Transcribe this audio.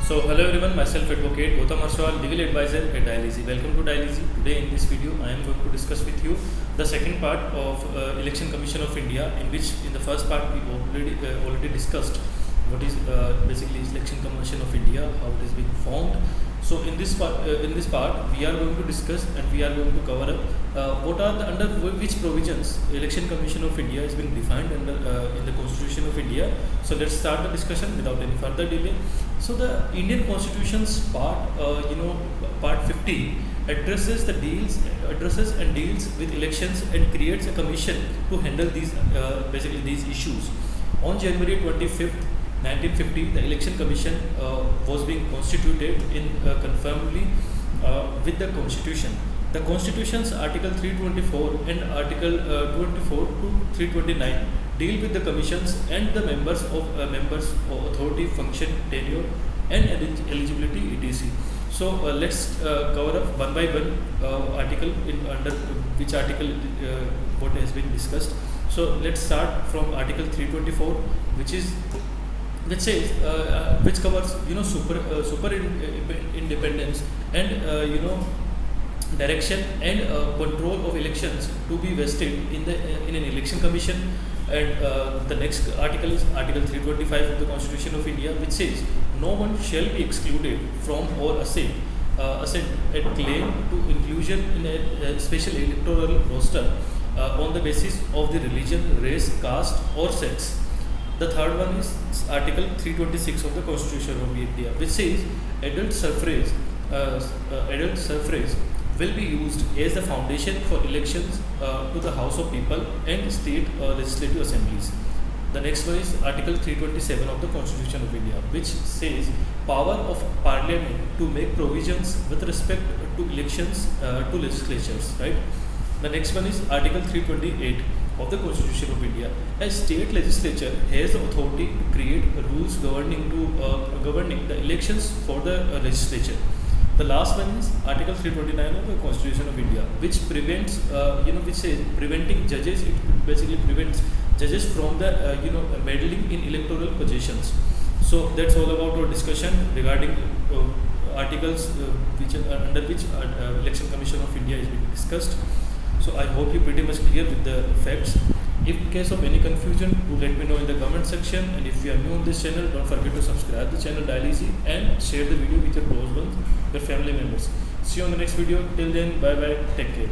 So hello everyone, myself Advocate Gautam Arswal, legal advisor at Dialyzy. Welcome to Dialyzy. Today in this video I am going to discuss with you the second part of Election Commission of India, in which in the first part we already discussed what is basically Election Commission of India, how it is being formed. So in this part we are going to discuss and we are going to cover up what are the under which provisions Election Commission of India is being defined under in the Constitution of India. So let's start the discussion without any further delay. So the Indian Constitution's part 50 addresses and deals with elections and creates a commission to handle these these issues. On January 25th, 1950, the Election Commission was being constituted in conformity with the Constitution. The Constitution's Article 324 and Article 24 to 329 deal with the commissions and the members of authority, function, tenure, and eligibility, etc. So let's cover up one by one article under which article what has been discussed. So let's start from Article 324, which says which covers super independence and direction and control of elections to be vested in an election commission. And the next article is Article 325 of the Constitution of India, which says no one shall be excluded from or assent at claim to inclusion in a special electoral roster on the basis of the religion, race, caste or sex. The third one is Article 326 of the Constitution of India, which says adult suffrage will be used as the foundation for elections to the House of People and state legislative assemblies. The next one is Article 327 of the Constitution of India, which says power of Parliament to make provisions with respect to elections to legislatures. Right. The next one is Article 328 of the Constitution of India. A state legislature has the authority to create rules governing the elections for the legislature. The last one is Article 329 of the Constitution of India, which prevents, which says preventing judges. It basically prevents judges from the meddling in electoral positions. So that's all about our discussion regarding articles under which Election Commission of India is being discussed. So I hope you pretty much clear with the facts. If in case of any confusion, do let me know in the comment section. And if you are new on this channel, don't forget to subscribe to the channel Dialyzy and share the video with your close ones, your family members. See you on the next video. Till then, bye bye. Take care.